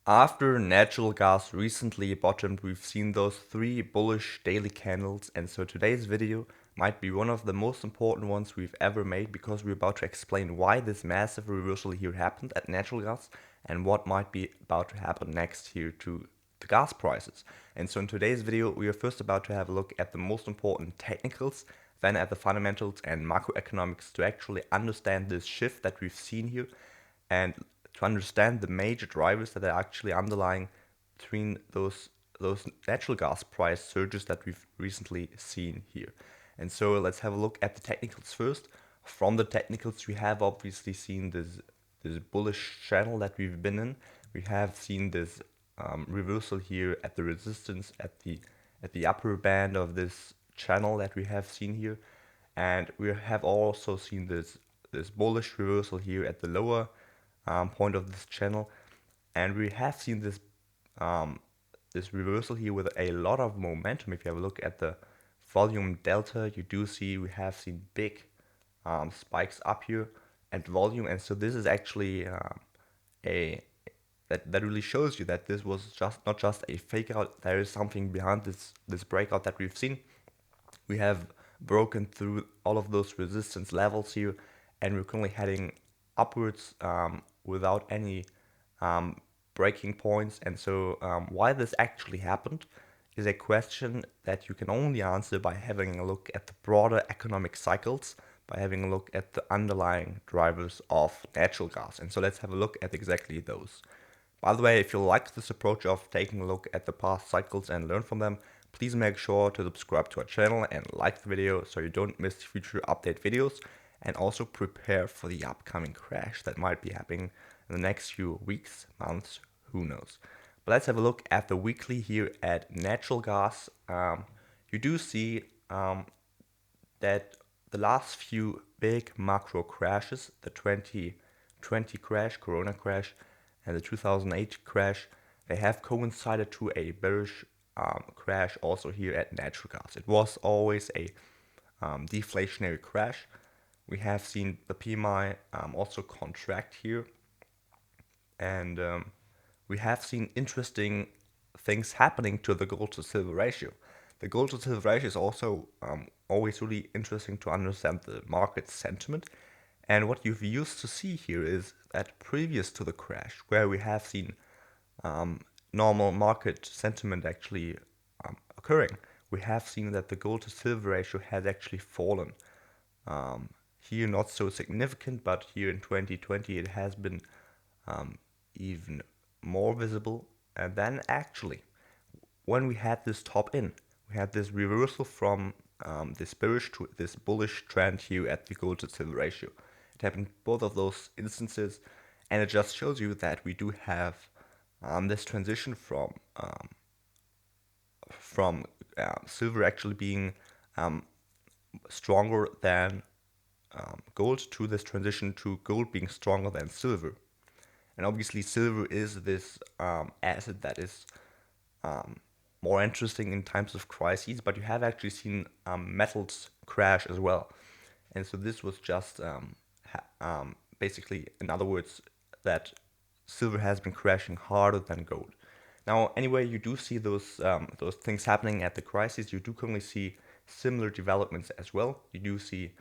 After natural gas recently bottomed, we've seen those three bullish daily candles, and so today's video might be one of the most important ones we've ever made because we're about to explain why this massive reversal here happened at natural gas and what might be about to happen next here to the gas prices. And so in today's video, we are first about to have a look at the most important technicals, then at the fundamentals and macroeconomics to actually understand this shift that we've seen here and to understand the major drivers that are actually underlying between those natural gas price surges that we've recently seen here. And so let's have a look at the technicals first. From the technicals, we have obviously seen this bullish channel that we've been in. We have seen this reversal here at the resistance at the upper band of this channel that we have seen here, and we have also seen this bullish reversal here at the lower point of this channel, and we have seen this reversal here with a lot of momentum. If you have a look at the volume delta, you do see we have seen big spikes up here at volume, and so this is actually a that really shows you that this was just not just a fake out. There is something behind this breakout that we've seen. We have broken through all of those resistance levels here, and we're currently heading upwards without any breaking points. And so why this actually happened is a question that you can only answer by having a look at the broader economic cycles, by having a look at the underlying drivers of natural gas. And so let's have a look at exactly those. By the way, if you like this approach of taking a look at the past cycles and learn from them, please make sure to subscribe to our channel and like the video so you don't miss future update videos, and also prepare for the upcoming crash that might be happening in the next few weeks, months, who knows. But let's have a look at the weekly here at natural gas. You do see that the last few big macro crashes, the 2020 crash, Corona crash, and the 2008 crash, they have coincided to a bearish crash also here at natural gas. It was always a deflationary crash. We have seen the PMI also contract here, and we have seen interesting things happening to the gold to silver ratio. The gold to silver ratio is also always really interesting to understand the market sentiment. And what you've used to see here is that previous to the crash, where we have seen normal market sentiment actually occurring, we have seen that the gold to silver ratio has actually fallen. Here not so significant, but here in 2020 it has been even more visible. And then actually, when we had this top in, we had this reversal from this bearish to this bullish trend here at the gold to silver ratio. It happened both of those instances, and it just shows you that we do have this transition from silver actually being stronger than gold to this transition to gold being stronger than silver. And obviously silver is this asset that is more interesting in times of crises, but you have actually seen metals crash as well. And so this was just basically, in other words, that silver has been crashing harder than gold. Now, anyway, you do see those things happening at the crisis. You do currently see similar developments as well. You do see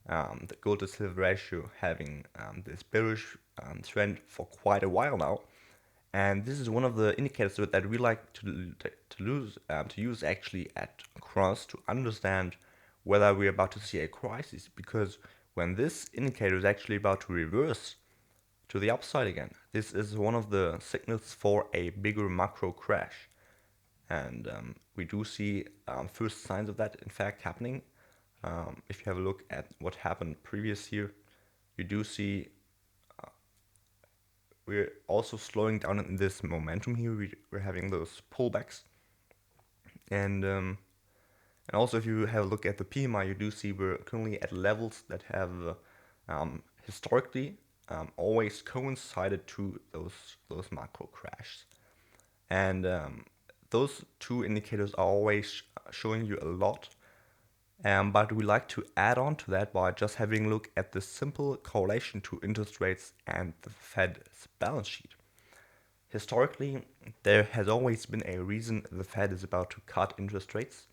the gold to silver ratio having this bearish trend for quite a while now, and this is one of the indicators that we like to use actually at cross to understand whether we're about to see a crisis. Because when this indicator is actually about to reverse to the upside again, this is one of the signals for a bigger macro crash, and we do see first signs of that in fact happening. If you have a look at what happened previous year, you do see we're also slowing down in this momentum here. We're having those pullbacks, and also if you have a look at the PMI, you do see we're currently at levels that have historically always coincided to those macro crashes, and those two indicators are always showing you a lot. But we like to add on to that by just having a look at the simple correlation to interest rates and the Fed's balance sheet. Historically, there has always been a reason the Fed is about to cut interest rates.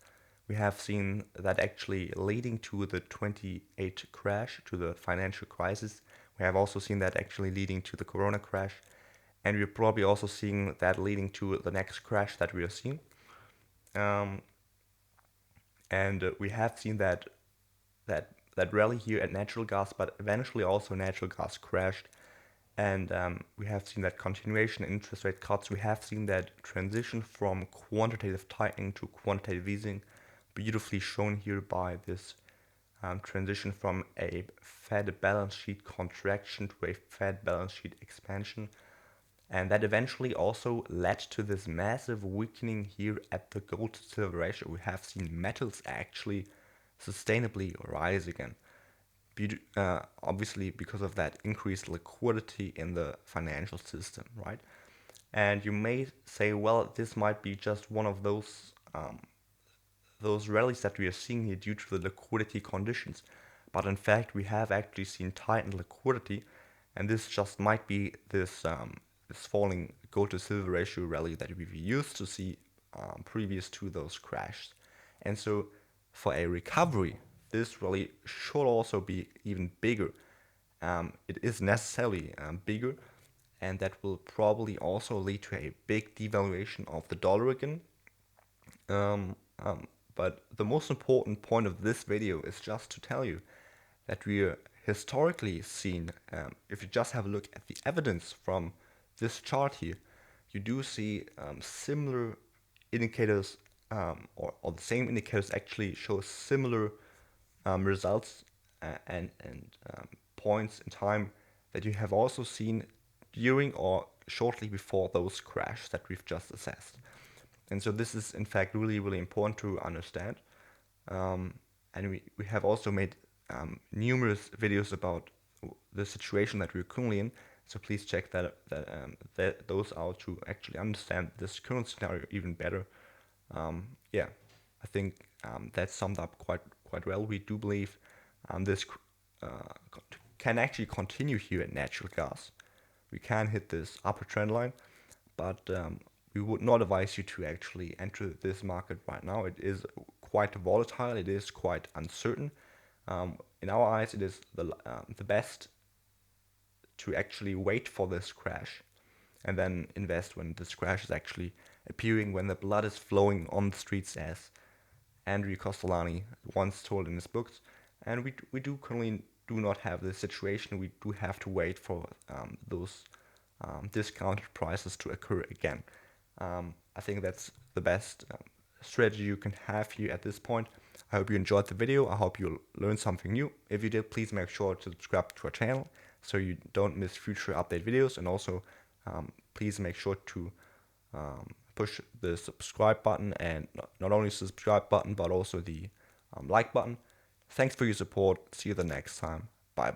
We have seen that actually leading to the 28 crash, to the financial crisis. We have also seen that actually leading to the Corona crash. And we're probably also seeing that leading to the next crash that we are seeing. Um, and we have seen that rally here at natural gas, but eventually also natural gas crashed. And we have seen that continuation in interest rate cuts. We have seen that transition from quantitative tightening to quantitative easing, beautifully shown here by this transition from a Fed balance sheet contraction to a Fed balance sheet expansion. And that eventually also led to this massive weakening here at the gold to silver ratio. We have seen metals actually sustainably rise again. Obviously because of that increased liquidity in the financial system, right? And you may say, well, this might be just one of those rallies that we are seeing here due to the liquidity conditions. But in fact, we have actually seen tightened liquidity, and this just might be this falling gold to silver ratio rally that we used to see previous to those crashes. And so, for a recovery, this rally should also be even bigger. It is necessarily bigger, and that will probably also lead to a big devaluation of the dollar again. Um, um, but the most important point of this video is just to tell you that we are historically seen, if you just have a look at the evidence from this chart here, you do see similar indicators, or the same indicators actually show similar results and points in time that you have also seen during or shortly before those crashes that we've just assessed. And so this is in fact really, really important to understand. And we have also made numerous videos about the situation that we're currently in. So please check those out to actually understand this current scenario even better. Yeah, I think that summed up quite well. We do believe this can actually continue here at natural gas. We can hit this upper trend line, but we would not advise you to actually enter this market right now. It is quite volatile. It is quite uncertain. In our eyes, it is the best to actually wait for this crash and then invest when this crash is actually appearing, when the blood is flowing on the streets, as Andrew Costolani once told in his books. And we do currently do not have this situation. We do have to wait for those discounted prices to occur again. I think that's the best strategy you can have here at this point. I hope you enjoyed the video. I hope you learned something new. If you did, please make sure to subscribe to our channel so you don't miss future update videos. And also, please make sure to push the subscribe button, and not only the subscribe button, but also the like button. Thanks for your support. See you the next time.